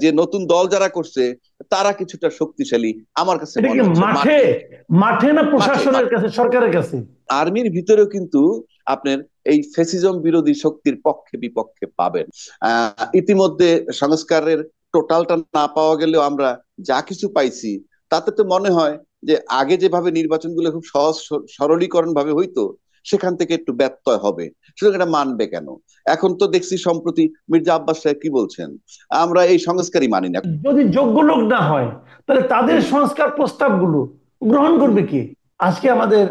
যে নতুন দল যারা করছে তারা কিছুটা শক্তিশালী আমার কাছে এটা কি মনে হচ্ছে মাঠে, মাঠে। মাঠে না মাঠে প্রশাসনের মাঠে কাছে, সরকারের কাছে? আর্মির ভিতরেও কিন্তু আপনার এই ফেসিজম বিরোধী শক্তির পক্ষে বিপক্ষে পাবেন। ইতিমধ্যে সংস্কারের টোটালটা না পাওয়া গেলেও আমরা যা কিছু পাইছি তাতে তো মনে হয় যে আগে যেভাবে নির্বাচনগুলো খুব সহজ সরলীকরণ ভাবে হইতো সেখান থেকে একটু ব্যত্যয় হবে। সুতরাং এটা মানবে কেন? এখন তো দেখছি সম্প্রতি মির্জা আব্বাস সাহেব কি বলছেন, আমরা এই সংস্কারই মানি না। যদি যোগ্য লোক না হয় তাহলে তাদের হুম সংস্কার প্রস্তাবগুলো গ্রহণ হুম করবে কি? আজকে আমাদের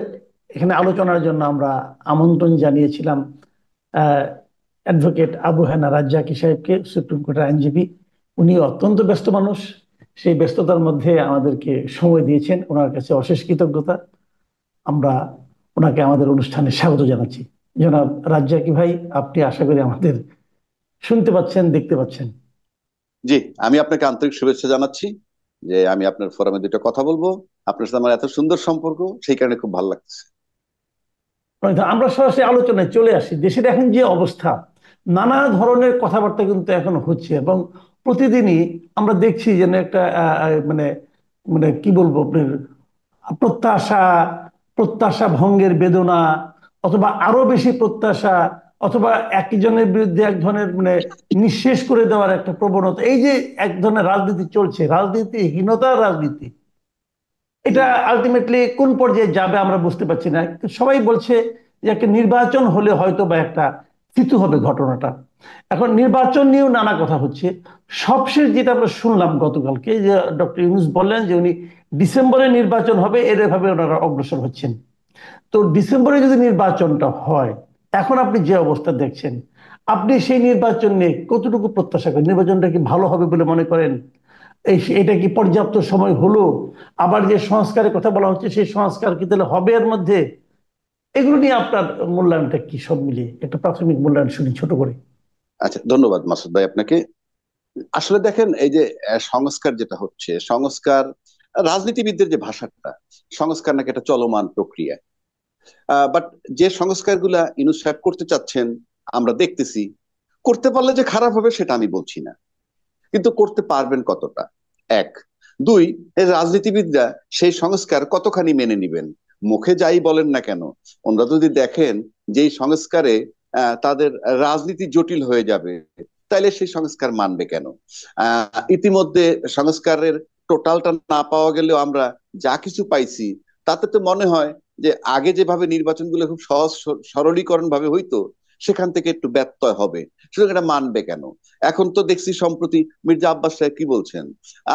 এখানে আলোচনার জন্য আমরা আমন্ত্রণ জানিয়েছিলাম অ্যাডভোকেট আবু হেনা রাজ্জাকি সাহেবকে, সুপ্রিম কোর্টের আইনজীবী। উনি অত্যন্ত ব্যস্ত মানুষ, সেই ব্যস্ততার মধ্যে আমাদেরকে সময় দিয়েছেন, ওনার কাছে অশেষ কৃতজ্ঞতা। আমরা ওনাকে আমাদের অনুষ্ঠানে স্বাগত জানাচ্ছি। জনাব রাজ্জাকি ভাই, আপনি আশা করি আমাদের শুনতে পাচ্ছেন, দেখতে পাচ্ছেন। জি, আমি আপনাকে আন্তরিক শুভেচ্ছা জানাচ্ছি যে আমি আপনার ফোরামে দুটো কথা বলবো। আপনার সাথে আমার এত সুন্দর সম্পর্ক, সেই কারণে খুব ভালো লাগছে। আমরা সরাসরি আলোচনায় চলে আসি। দেশের এখন যে অবস্থা, নানা ধরনের কথাবার্তা কিন্তু এখন হচ্ছে, এবং প্রতিদিনই আমরা দেখছি যেন একটা মানে মানে কি বলবো আপনার, প্রত্যাশা, প্রত্যাশা ভঙ্গের বেদনা, অথবা আরো বেশি প্রত্যাশা, অথবা একজনের বিরুদ্ধে এক ধরনের নিঃশেষ করে দেওয়ার একটা প্রবণতা, এই যে এক ধরনের রাজনীতি চলছে, রাজনীতিহীনতার রাজনীতি, এটা হুম আলটিমেটলি কোন পর্যায়ে যাবে আমরা বুঝতে পারছি না। সবাই বলছে যে একটা নির্বাচন হলে হয়তো বা একটা থিতু হবে ঘটনাটা। এখন নির্বাচন নিয়েও নানা কথা হচ্ছে। সবশেষ যেটা আমরা শুনলাম গতকালকে, যে ডক্টর ইউনূস বললেন যে উনি ডিসেম্বরে নির্বাচন হবে, এভাবে ওনারা অগ্রসর হচ্ছেন। তো ডিসেম্বরে যদি নির্বাচনটা হয়, এখন আপনি যে অবস্থা দেখছেন, আপনি সেই নির্বাচন নিয়ে কতটুকু প্রত্যাশা করেন? নির্বাচনটা কি ভালো হবে বলে মনে করেন? এটা কি পর্যাপ্ত সময় হলো? আবার যে সংস্কারের কথা বলা হচ্ছে, সেই সংস্কার কি তাহলে হবে এর মধ্যে? এগুলো নিয়ে আপনার মূল্যায়নটা কি, সব মিলিয়ে একটা প্রাথমিক মূল্যায়ন শুনি ছোট করে। আচ্ছা, ধন্যবাদ মাসুদ ভাই আপনাকে। আসলে দেখেন, এই যে সংস্কার যেটা হচ্ছে, সংস্কার রাজনীতিবিদদের যে ভাষাটা, সংস্কার নাকি একটা চলমান প্রক্রিয়া। বাট যে সংস্কারগুলা ইউনূস সাহেব করতে চাচ্ছেন আমরা দেখতেছি, করতে পারলে যে খারাপ হবে সেটা আমি বলছি না, কিন্তু করতে পারবেন কতটা? এক। দুই, এই রাজনীতিবিদরা সেই সংস্কার কতখানি মেনে নিবেন? মুখে যাই বলেন না কেন, ওনারা যদি দেখেন যে এই সংস্কারে তাদের রাজনীতি জটিল হয়ে যাবে, তাইলে সেই সংস্কার মানবে কেন? ইতিমধ্যে সংস্কারের টোটালটা না পাওয়া গেলেও আমরা যা কিছু পাইছি তাতে তো মনে হয় যে আগে যেভাবে নির্বাচনগুলো খুব সহজ সরলীকরণ ভাবে হইতো সেখান থেকে একটু ব্যত্যয় হবে। সুতরাং এটা মানবে কেন? এখন তো দেখছি সম্প্রতি মির্জা আব্বাস সাহেব কি বলছেন,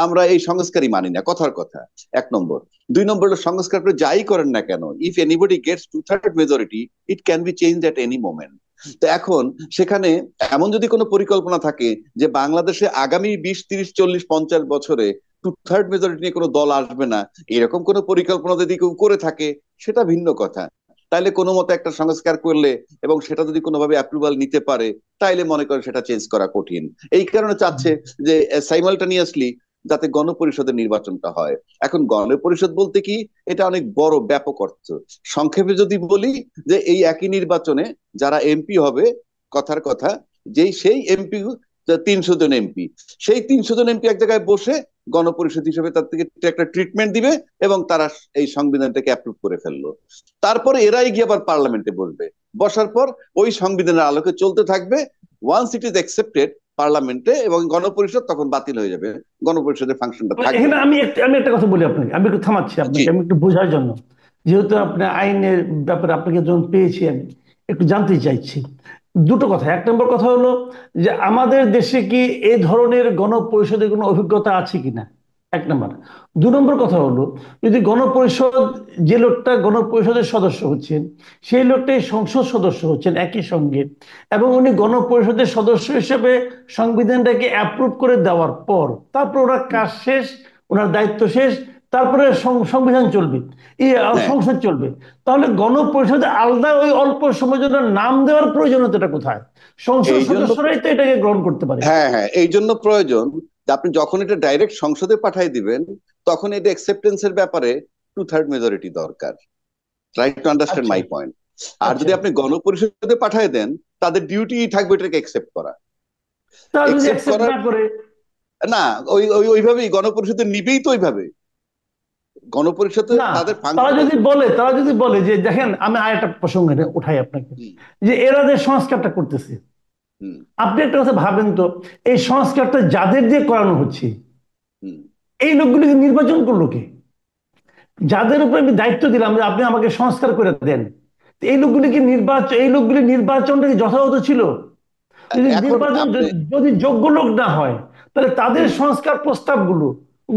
আমরা এই সংস্কারই মানি না, কথার কথা। এক নম্বর। দুই নম্বর হলো, সংস্কার করে যাই করেন না কেন, if anybody gets 2/3 majority, it can be change at any moment. তো এখন সেখানে এমন যদি কোনো পরিকল্পনা থাকে যে বাংলাদেশে আগামী 20, 30, 40, 50 বছরে 2/3 মেজরিটি নিয়ে কোনো দল আসবে না, এরকম কোনো পরিকল্পনা যদি কেউ করে থাকে সেটা ভিন্ন কথা। তাইলে কোনো মতে একটা সংস্কার করলে এবং সেটা যদি কোনোভাবে অ্যাপ্রুভাল নিতে পারে, তাইলে মনে করেন সেটা চেঞ্জ করা কঠিন। এই কারণে চাচ্ছে যে সাইমালটানিয়াসলি যাতে গণপরিষদের নির্বাচনটা হয়। এখন গণপরিষদ বলতে কি, এটা অনেক বড় ব্যাপক অর্থ। সংক্ষেপে যদি বলি যে এই একই নির্বাচনে যারা এমপি হবে, কথার কথা, সেই এমপি 300 জন এমপি, সেই 300 জন এমপি এক জায়গায় বসে গণপরিষদ হিসেবে তার থেকে একটা ট্রিটমেন্ট দিবে এবং তারা এই সংবিধানটাকে অ্যাপ্রুভ করে ফেললো। তারপরে এরাই গিয়ে আবার পার্লামেন্টে বসবে, বসার পর ওই সংবিধানের আলোকে চলতে থাকবে। ওয়ান্স ইট ইজ অ্যাকসেপ্টেড পার্লামেন্টে এবং গণপরিষদ, তখন বাতিল হয়ে যাবে, গণপরিষদের ফাংশনটা থাকবে এখানে না। আমি একটা কথা বলি আপনাকে, আমি একটু থামাচ্ছি জি। আপনাকে, আমি একটু বোঝার জন্য। যেহেতু হুম আপনি আইনের ব্যাপারে আপনাকে যখন পেয়েছি, আমি একটু জানতে চাইছি দুটো কথা। এক নম্বর কথা হলো যে আমাদের দেশে কি এই ধরনের গণপরিষদের কোনো অভিজ্ঞতা আছে কিনা, এক নম্বর। দু নম্বর কথা হলো, যদি গণপরিষদ, যে লোকটা গণপরিষদের সদস্য হচ্ছেন, সেই লোকটাই সংসদ সদস্য হচ্ছেন একই সঙ্গে, এবং উনি গণপরিষদের সদস্য হিসেবে সংবিধানটাকে অ্যাপ্রুভ করে দেওয়ার পর, তারপর ওনার হুম। কাজ শেষ, ওনার দায়িত্ব শেষ, তারপরে সংবিধান চলবে, হ্যাঁ, সংসদ চলবে। তাহলে গণপরিষদে আলাদা ওই অল্প সময়ের জন্য নাম দেওয়ার প্রয়োজনীয়তাটা কোথায়? সংসদ এই জন্য, সদস্যরাই তো এটাকে গ্রহণ করতে পারে। হ্যাঁ হ্যাঁ, এই জন্য প্রয়োজন যে আপনি যখন এটা ডাইরেক্ট সংসদে পাঠাই দিবেন, তখন এটা অ্যাকসেপ্টেন্সের ব্যাপারে 2/3 মেজরিটি দরকার। ট্রাই টু আন্ডারস্ট্যান্ড আচ্ছা, মাই পয়েন্ট। আর আচ্ছা। যদি আপনি গণপরিষদে পাঠায় দেন, তাদের ডিউটি থাকবে এটাকে অ্যাকসেপ্ট করা। তারা যদি অ্যাকসেপ্ট অ্যাকসেপ্ট করার না করে? না, ওইভাবেই গণপরিষদের নিবেই তো ওইভাবে, গণপরিষদে না, তাদের ফাংশন। তারা যদি বলে যে দেখেন, আমি আর একটা প্রসঙ্গে উঠাই আপনাকে, হুম। যে এরা যে সংস্কারটা করতেছে, হুম। আপনি একটা কথা ভাবেন তো, এই সংস্কারটা যাদের দিয়ে করানো হচ্ছে, হুম। এই লোকগুলিকে নির্বাচন করলো কে? যাদের উপর আমি দায়িত্ব দিলাম যে আপনি আমাকে সংস্কার করে দেন, এই লোকগুলি নির্বাচনটা কি যথাযথ ছিল? যদি এখন নির্বাচন আপনি যদি যোগ্য লোক না হয়, তাহলে তাদের হুম, সংস্কার প্রস্তাবগুলো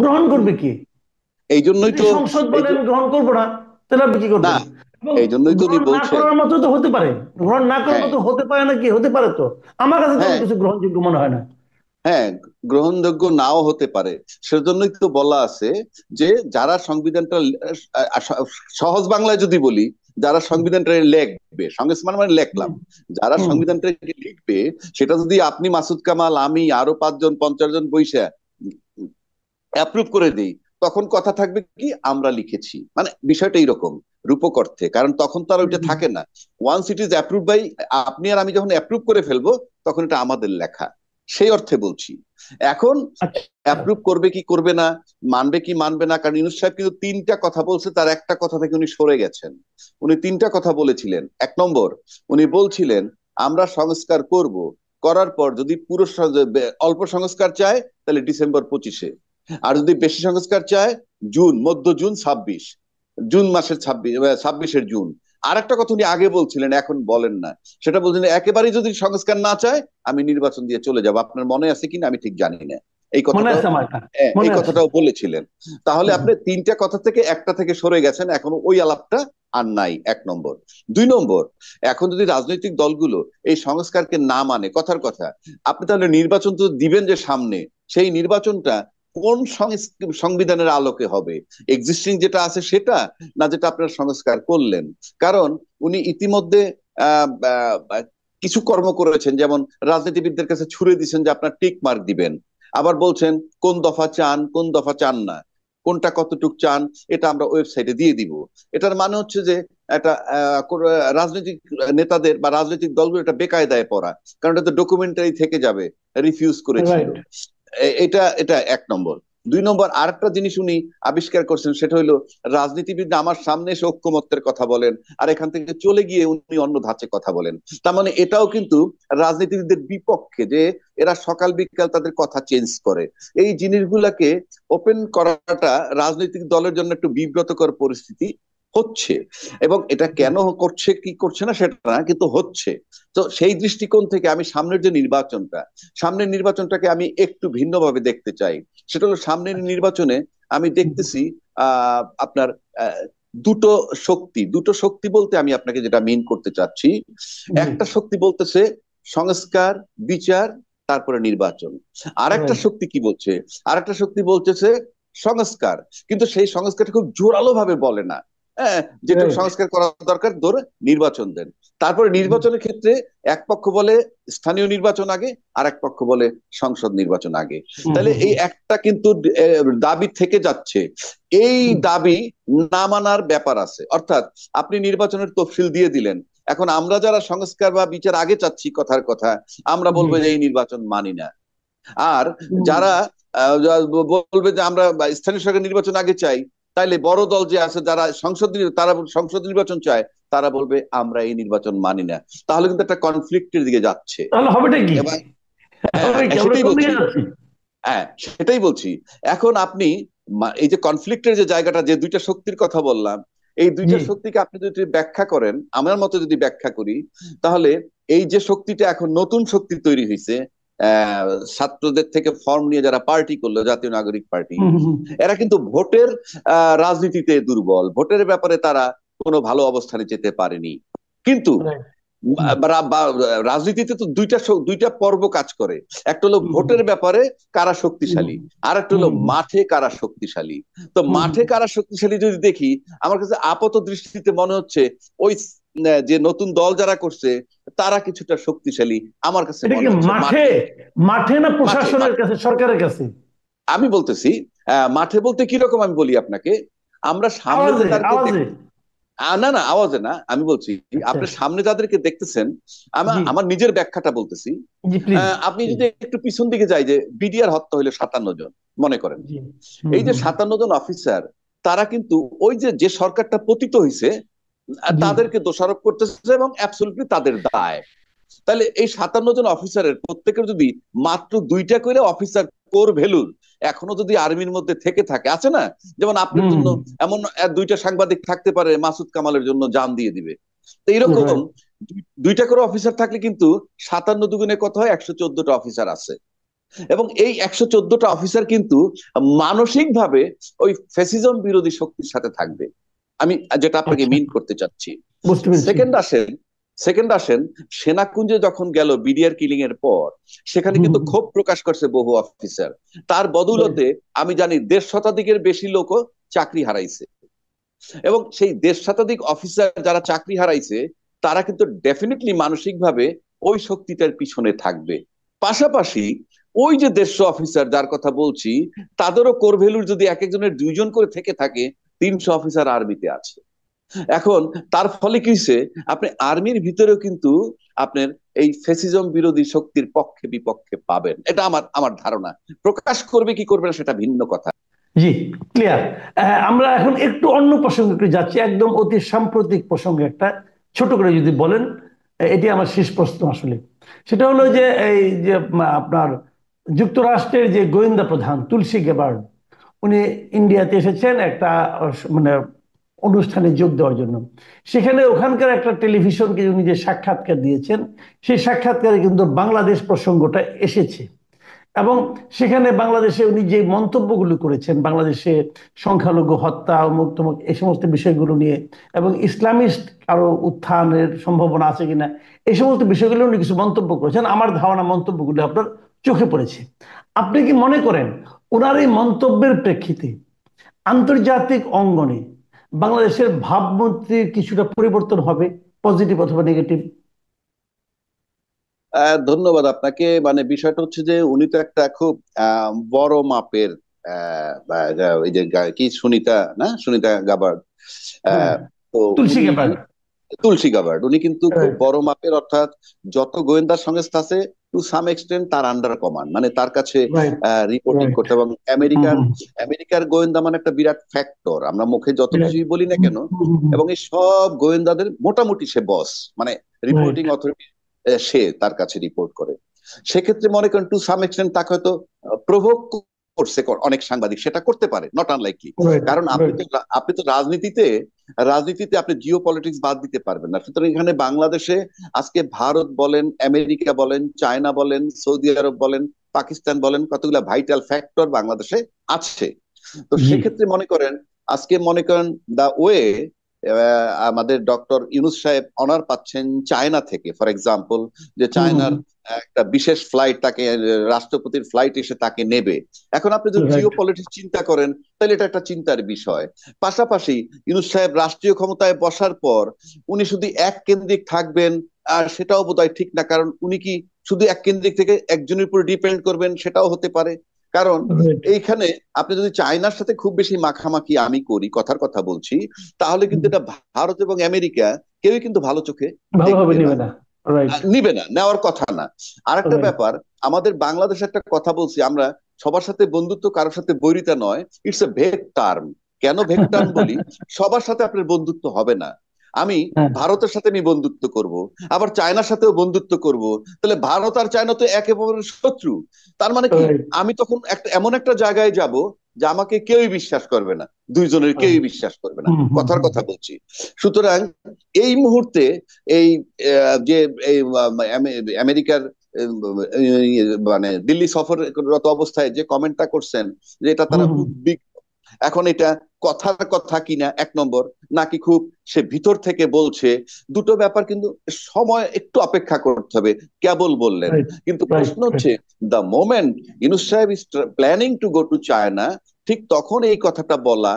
গ্রহণ হুম, করবে কে? এই জন্যই যদি তো সংসদ এই বলে যে আমি গ্রহণ করবো না, তাহলে আপনি কি না, করবেন? এবং এই জন্যই তো উনি গ্রহণ না বলছেন। করার মতো তো হতে পারে, গ্রহণ না করার হ্যাঁ। মতো হতে পারে না, কি হতে পারে তো? আমার কাছে কোনো হ্যাঁ। কিছু গ্রহণযোগ্য মনে হয় না। হ্যাঁ, গ্রহণযোগ্য নাও হতে পারে। সেজন্যই তো বলা আছে যে যারা সংবিধানটা সহজ বাংলায় যদি বলি, যারা হুম, সংবিধানটা লিখবে, সংস্কার মানে লিখলাম, হুম, যারা হুম। সংবিধানটা লিখবে, সেটা যদি আপনি মাসুদ কামাল, আমি, আরো 5 জন 50 জন বইসা অ্যাপ্রুভ করে দিই, তখন কথা থাকবে কি আমরা লিখেছি, মানে বিষয়টা এইরকম রূপক অর্থে, কারণ তখন তো আর ওইটা হুম। থাকে না। Once it is approve by, আপনি আর আমি যখন অ্যাপ্রুভ করে ফেলবো, তখন এটা আমাদের লেখা, সেই অর্থে বলছি। এখন আচ্ছা। অ্যাপ্রুভ করবে কি করবে না, মানবে কি মানবে না, কারণ ইউনূস সাহেব কিন্তু 3টা কথা বলছে, তার একটা কথা থেকে উনি সরে গেছেন। উনি 3টা কথা বলেছিলেন। 1 নম্বর, উনি বলছিলেন আমরা সংস্কার করব, করার পর যদি অল্প সংস্কার চায় তাহলে ডিসেম্বর 25-এ, আর যদি বেশি সংস্কার চায় মধ্য জুন 26, জুন মাসের 26 জুন। আর একটা কথা উনি আগে বলছিলেন, এখন বলেন না, সেটা বলছিলেন একেবারেই যদি সংস্কার না চায় আমি নির্বাচন দিয়ে চলে যাব। আপনার মনে আছে কিনা আমি ঠিক জানি না এই মনে কথাটাও। আছে আমার এটা, হ্যাঁ, মনে এই আছে। কথাটাও বলেছিলেন। তাহলে হুম, আপনি 3টা কথা থেকে একটা থেকে সরে গেছেন, এখন ওই আলাপটা আর নাই। 1 নম্বর। 2 নম্বর, এখন যদি রাজনৈতিক দলগুলো এই সংস্কারকে না মানে, কথার কথা, আপনি তাহলে নির্বাচন তো দিবেন যে সামনে, সেই নির্বাচনটা কোন সংবিধানের আলোকে হবে? এক্সিস্টিং যেটা আছে সেটা, না যেটা আপনারা সংস্কার করলেন? কারণ উনি ইতিমধ্যে আহ আহ, কিছু কর্ম করেছেন, যেমন রাজনীতিবিদদের কাছে ছুড়ে দিচ্ছেন যে আপনার টিক মার্ক দিবেন, আবার বলছেন কোন দফা চান কোন দফা চান না, কোনটা কতটুক চান এটা আমরা ওয়েবসাইটে দিয়ে দিব। এটার মানে হচ্ছে যে একটা রাজনৈতিক নেতাদের বা রাজনৈতিক দলগুলো এটা বেকায়দায় পড়া, কারণ এটা তো ডকুমেন্টারি থেকে যাবে রিফিউজ করেছিল। রাইট। এটা এটা 1 নম্বর। 2 নম্বর, আরেকটা জিনিস উনি আবিষ্কার করছেন, সেটা হলো রাজনীতিবিদ আমার সামনে এসে ঐক্যমত্যের কথা বলেন, আর এখান থেকে চলে গিয়ে উনি অন্য ধাঁচে কথা বলেন। তার মানে এটাও কিন্তু রাজনীতিবিদদের বিপক্ষে, যে এরা সকাল বিকাল তাদের কথা চেঞ্জ করে। এই জিনিসগুলাকে ওপেন করাটা রাজনৈতিক দলের জন্য একটু বিব্রতকর পরিস্থিতি হচ্ছে। এবং এটা কেন করছে কি করছে না সেটা না, কিন্তু হচ্ছে। তো সেই দৃষ্টিকোণ থেকে আমি সামনের নির্বাচনটাকে আমি একটু ভিন্নভাবে দেখতে চাই। সেটা হলো সামনের আচ্ছা। নির্বাচনে আমি হুম, দেখতেছি আপনার দুটো দুটো শক্তি বলতে আমি আপনাকে যেটা মিন করতে চাচ্ছি, জি। একটা শক্তি বলতেছে সংস্কার, বিচার, তারপরে নির্বাচন। আর একটা রাইট। শক্তি কি বলছে, আর একটা শক্তি বলতেছে সংস্কার, কিন্তু সেই সংস্কারটা খুব জোরালো ভাবে বলে না। হ্যাঁ, যেটুকু রাইট। সংস্কার করা দরকার ধরে নির্বাচন দেন। তারপরে নির্বাচনের ক্ষেত্রে এক পক্ষ বলে স্থানীয় নির্বাচন আগে, আর এক পক্ষ বলে সংসদ নির্বাচন আগে। তাহলে এই একটা কিন্তু দাবি থেকে যাচ্ছে। এই দাবি না মানার ব্যাপার আছে, অর্থাৎ আপনি নির্বাচনের তফসিল দিয়ে দিলেন, এখন আমরা যারা সংস্কার বা বিচার আগে চাচ্ছি, কথার কথা, আমরা জি। বলবো যে এই নির্বাচন মানি না। আর হুম, যারা বলবে যে আমরা স্থানীয় সরকার নির্বাচন আগে চাই, তাইলে বড় দল যে আছে যারা তারা সংসদ নির্বাচন চায়, তারা বলবে আমরা এই নির্বাচন মানি না। তাহলে কিন্তু একটা কনফ্লিক্টের দিকে যাচ্ছে। তাহলে হবেটা কি? এবার হবে কি, আমরা সেটাই কোন বলছি। দিকে যাচ্ছি? হ্যাঁ, সেটাই বলছি। এখন আপনি এই যে কনফ্লিক্টের যে জায়গাটা, যে দুইটা শক্তির কথা বললাম, এই জি। দুইটা শক্তিকে আপনি যদি ব্যাখ্যা করেন, আমার মতো যদি ব্যাখ্যা করি, তাহলে এই যে শক্তিটা এখন নতুন শক্তি তৈরি হয়েছে, আহ ছাত্রদের থেকে ফর্ম নিয়ে যারা পার্টি করলো, জাতীয় নাগরিক পার্টি, হুম, হুম, এরা কিন্তু ভোটের রাজনীতিতে দুর্বল, ভোটের ব্যাপারে তারা কোনো ভালো অবস্থানে যেতে পারেনি। কিন্তু রাইট। হুম, রাজনীতিতে তো দুইটা পর্ব কাজ করে। একটা হলো হুম, ভোটের ব্যাপারে কারা হুম, শক্তিশালী, আর একটা হলো হুম, মাঠে কারা শক্তিশালী। তো হুম, মাঠে কারা শক্তিশালী যদি দেখি, আমার কাছে আপাত দৃষ্টিতে মনে হচ্ছে ওই যে নতুন দল যারা করছে তারা কিছুটা শক্তিশালী আমার কাছে এটা কি মনে হচ্ছে মাঠে, মাঠে। মাঠে না মাঠে প্রশাসনের মাঠে কাছে, সরকারের কাছে? আমি বলতেছি, মাঠে বলতে কিরকম আমি বলি আপনাকে, আমরা সামনে যে আওয়াজে, তাদেরকে আওয়াজে। না না, আওয়াজে না, আমি বলছি আচ্ছা। আপনার সামনে যাদেরকে দেখতেছেন, জি আমার নিজের ব্যাখ্যাটা বলতেছি। জি প্লিজ। আপনি যদি একটু পিছন দিকে যাই, যে বিডিআর হত্যা হইলো 57 জন, মনে করেন জি। হুম এই যে হুম। 57 জন অফিসার, তারা কিন্তু ওই যে যে সরকারটা পতিত হয়েছে জি। তাদেরকে দোষারোপ করতেছে এবং অ্যাবসলিউটলি তাদের দায়। তাহলে এই 57 জন অফিসারের প্রত্যেকের যদি মাত্র 2টা করে অফিসার কোর ভ্যালুর এখনো যদি আর্মির মধ্যে থেকে থাকে, আছে না, যেমন আপনার হুম। জন্য এমন 2টা সাংবাদিক থাকতে পারে মাসুদ কামালের জন্য জান দিয়ে দিবে, তো এইরকম রাইট। 2টা করে অফিসার থাকলে কিন্তু 57 দুগুণে কত হয়, 114টা অফিসার আছে। এবং এই 114টা অফিসার কিন্তু মানসিক ভাবে ওই ফ্যাসিজম বিরোধী শক্তির সাথে থাকবে। আমি যেটা আপনাকে আচ্ছা, মিন করতে চাচ্ছি। বুঝতে পেরেছি। সেকেন্ড আসেন, সেনাকুঞ্জে যখন গেল বিডিআর কিলিং এর পর, সেখানে হুম কিন্তু হুম। ক্ষোভ প্রকাশ করছে বহু অফিসার। তার রাইট। বদৌলতে আমি জানি 1.5 শতাধিকের বেশি লোকও চাকরি হারাইছে। এবং সেই 1.5 শতাধিক অফিসার যারা চাকরি হারাইছে, তারা কিন্তু ডেফিনেটলি মানসিক ভাবে ওই শক্তিটার পিছনে থাকবে। পাশাপাশি ওই যে 150 অফিসার যার কথা বলছি, তাদেরও কোর ভ্যালুর যদি এক একজনের 2জন করে থেকে থাকে, 300 অফিসার আর্মিতে আছে। এখন তার ফলে কি হচ্ছে, আপনি আর্মির ভিতরেও কিন্তু আপনার এই ফ্যাসিজম বিরোধী শক্তির পক্ষে বিপক্ষে পাবেন, এটা আমার আমার ধারণা। প্রকাশ করবে কি করবে না সেটা ভিন্ন কথা। জি, ক্লিয়ার। আমরা এখন একটু অন্য প্রসঙ্গে একটু যাচ্ছি, একদম অতি সাম্প্রতিক প্রসঙ্গে একটা ছোট করে যদি বলেন। এটি আমার শেষ প্রশ্ন আসলে। সেটা হলো যে এই যে আপনার যুক্তরাষ্ট্রের যে গোয়েন্দা প্রধান তুলসী গেবার্ড, উনি ইন্ডিয়াতে এসেছেন একটা মানে অনুষ্ঠানে যোগ দেওয়ার জন্য। সেখানে ওখানকার একটা টেলিভিশনকে উনি যে সাক্ষাৎকার দিয়েছেন, সেই সাক্ষাৎকারে কিন্তু বাংলাদেশ প্রসঙ্গটা এসেছে। এবং সেখানে বাংলাদেশে উনি যে মন্তব্যগুলো করেছেন, বাংলাদেশে সংখ্যালঘু হত্যা, অমুক তমুক, এই সমস্ত বিষয়গুলো নিয়ে, এবং ইসলামিস্ট আরো উত্থানের সম্ভাবনা আছে কিনা, এই সমস্ত বিষয়গুলো উনি কিছু মন্তব্য করেছেন। আমার ধারণা মন্তব্যগুলো আপনার চোখে পড়েছে। আপনি কি মনে করেন ওনার এই মন্তব্যের প্রেক্ষিতে আন্তর্জাতিক অঙ্গনে বাংলাদেশের ভাবমূর্তির কিছুটা পরিবর্তন হবে, পজিটিভ অথবা নেগেটিভ? ধন্যবাদ আপনাকে। মানে বিষয়টা হচ্ছে যে উনি তো একটা খুব বড় মাপের ওই যে কি সুনিতা, না সুনিতা গাবার্ড, হ্যাঁ, আহ, তো তুলসী উনি গ্যাবার্ড। তুলসী গাবার্ড, উনি কিন্তু খুব রাইট বড় মাপের, অর্থাৎ যত গোয়েন্দা সংস্থা আছে টু সাম এক্সটেন্ট তার আন্ডার কমান্ড, মানে তার কাছে রাইট রিপোর্টিং রাইট। করতে। এবং আমেরিকার আমেরিকার গোয়েন্দা মানে একটা বিরাট ফ্যাক্টর, আমরা মুখে যত কিছুই বলি না কেন। এবং এই সব গোয়েন্দাদের মোটামুটি সে বস, মানে রাইট রিপোর্টিং অথরিটি, সে তার কাছে রিপোর্ট করে। সেক্ষেত্রে মনে করেন টু সাম এক্সটেন্ট তাকে হয়তো প্রভোগ করছে অনেক সাংবাদিক, সেটা করতে পারে, নট আনলাইকলি। রাইট কারণ রাইট। আপনি তো রাজনীতিতে, রাজনীতিতে আপনি জিও পলিটিক্স বাদ দিতে পারবেন না। সুতরাং এখানে বাংলাদেশে আজকে ভারত বলেন, আমেরিকা বলেন, চায়না বলেন, সৌদি আরব বলেন, পাকিস্তান বলেন, কতগুলা ভাইটাল ফ্যাক্টর বাংলাদেশে আছে। তো জি সেক্ষেত্রে মনে করেন, আজকে মনে করেন দা ওয়ে আমাদের ডক্টর ইউনূস সাহেব অনার পাচ্ছেন চায়না থেকে, ফর এক্সাম্পল, যে চায়নার একটা বিশেষ ফ্লাইট তাকে, রাষ্ট্রপতির ফ্লাইট এসে তাকে নেবে। এখন আপনি যদি জিও রাইট। পলিটিক্স চিন্তা করেন, তাহলে এটা একটা চিন্তার বিষয়। পাশাপাশি ইউনূস সাহেব রাষ্ট্রীয় ক্ষমতায় বসার পর উনি শুধু এক কেন্দ্রিক থাকবেন, আর সেটাও বোধহয় ঠিক না। কারণ উনি কি শুধু এক কেন্দ্রিক থেকে একজনের উপর ডিপেন্ড করবেন, সেটাও হতে পারে। কারণ রাইট। এইখানে আপনি যদি চায়নার সাথে খুব বেশি মাখামাখি আমি করি, কথার কথা বলছি, তাহলে কিন্তু এটা ভারত এবং আমেরিকা কেউই কিন্তু ভালো চোখে ভালোভাবে দেখবে না, নেবে না। রাইট নিবে না, নেওয়ার কথা না। আর একটা রাইট। ব্যাপার, আমাদের বাংলাদেশে একটা কথা বলছি আমরা, সবার সাথে বন্ধুত্ব, কারোর সাথে বৈরিতা নয়, ইটস এ ভেগ টার্ম। কেন ভেগ টার্ম বলি? সবার সাথে আপনার বন্ধুত্ব হবে না। আমি হ্যাঁ। ভারতের সাথে আমি বন্ধুত্ব করব, আবার চায়নার সাথেও বন্ধুত্ব করব, তাহলে ভারত আর চায়না তো একে অপরের শত্রু। তার মানে কি, রাইট। আমি তখন একটা এমন একটা জায়গায় যাব যে আমাকে কেউই বিশ্বাস করবে না, দুইজনের কেউই বিশ্বাস করবে না, কথার কথা বলছি। সুতরাং এই মুহূর্তে এই যে এই আমেরিকার মানে দিল্লি সফররত অবস্থায় যে কমেন্টটা করছেন, যে এটা তারা উদ্বিগ্ন। এখন এটা কথার কথা কিনা এক নম্বর, নাকি খুব সে ভিতর থেকে বলছে, দুটো ব্যাপার কিন্তু সময় একটু অপেক্ষা করতে হবে। কেবল বললেন, রাইট কিন্তু রাইট প্রশ্ন হচ্ছে দ্য মোমেন্ট ইউনূস সাহেব is planning to go to China, ঠিক তখন এই কথাটা বলা,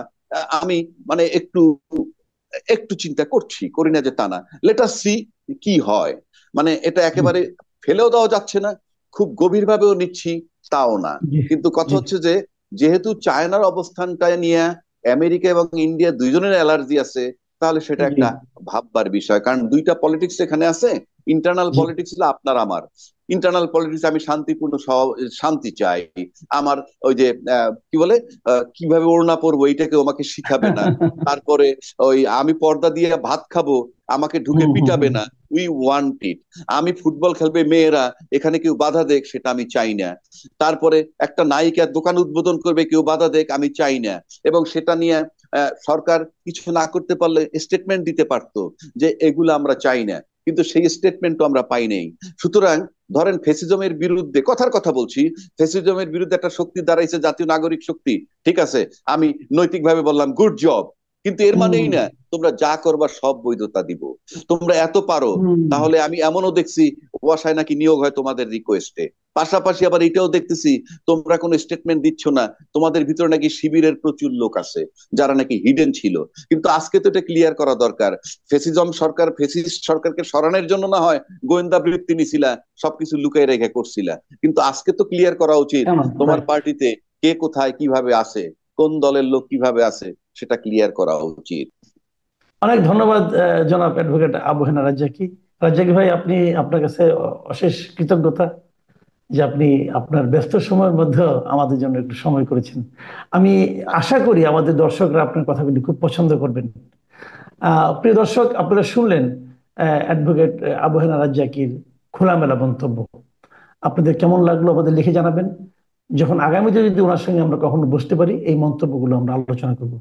আমি মানে একটু একটু চিন্তা করছি, করি না যে তা না। লেট আস সি কি হয়। মানে এটা একেবারে ফেলেও দেওয়া যাচ্ছে না, খুব গভীরভাবেও নিচ্ছি তাও না। জি কিন্তু কথা জি। হচ্ছে যে, যেহেতু চায়নার অবস্থানটা নিয়ে আমেরিকা এবং ইন্ডিয়া দুইজনের অ্যালার্জি আছে, তাহলে সেটা জি, একটা ভাববার বিষয়। কারণ দুইটা পলিটিক্স এখানে আছে। ইন্টারনাল জি। পলিটিক্স হলো আপনার আমার। ইন্টারনাল পলিটিক্স আমি শান্তিপূর্ণ শান্তি চাই। আমার ওই যে কি বলে, কিভাবে ওড়না পরবো এইটা কেউ আমাকে শিখাবে না। তারপরে ওই আমি পর্দা দিয়ে ভাত খাবো, আমাকে ঢুকে হুম, হুম, পিটাবে হুম। না। উই ওয়ান্ট ইট। আমি ফুটবল খেলবে মেয়েরা, এখানে কেউ বাধা দেখ সেটা আমি চাই না। তারপরে একটা নায়িকা দোকান উদ্বোধন করবে, কেউ বাধা দেখ আমি চাই না। এবং সেটা নিয়ে সরকার কিছু না করতে পারলে স্টেটমেন্ট দিতে পারতো যে এগুলো আমরা চাই না, কিন্তু সেই স্টেটমেন্টও আমরা পাই নাই। সুতরাং ধরেন ফেসিজমের বিরুদ্ধে, কথার কথা বলছি, ফেসিজমের বিরুদ্ধে একটা শক্তি দাঁড়াইছে জাতীয় নাগরিক শক্তি। ঠিক আছে, আমি নৈতিকভাবে বললাম গুড জব, কিন্তু এর হুম, মানেই না তোমরা যা করবা সব বৈধতা দিব। তোমরা এত পারো, হুম। তাহলে আমি এমনও দেখছি ওয়াসায় নাকি নিয়োগ হয় তোমাদের রিকোয়েস্টে। পাশাপাশি আবার এটাও দেখতেছি তোমরা কোনো স্টেটমেন্ট দিচ্ছ না, তোমাদের ভিতরে নাকি শিবিরের প্রচুর লোক আছে যারা নাকি হিডেন ছিল। কিন্তু আজকে তো এটা ক্লিয়ার করা দরকার। ফেসিস্ট সরকারকে সরানোর জন্য না হয় গোয়েন্দা বৃত্তি নিছিলা, সবকিছু লুকাই রেখে করছিলা, কিন্তু আজকে তো ক্লিয়ার করা উচিত কেন? তোমার রাইট। পার্টিতে কে কোথায় কিভাবে আছে, কোন দলের লোক কিভাবে আছে, সেটা ক্লিয়ার করা উচিত। অনেক ধন্যবাদ জনাব অ্যাডভোকেট আবু হেনা রাজ্জাকি। রাজ্জাকি ভাই, আপনি, আপনার কাছে অশেষ কৃতজ্ঞতা যে আপনি আপনার ব্যস্ত সময়ের মধ্যে আমাদের জন্য একটু সময় করেছেন। আমি আশা করি আমাদের দর্শকরা আপনার কথাগুলি খুব পছন্দ করবেন। প্রিয় দর্শক, আপনারা শুনলেন অ্যাডভোকেট আবু হেনা রাজ্জাকির খোলামেলা মন্তব্য। আপনাদের কেমন লাগলো আমাদের লিখে জানাবেন। যখন আগামীতে যদি ওনার সঙ্গে আমরা কখনো বসতে পারি, এই মন্তব্যগুলো আমরা আলোচনা করব।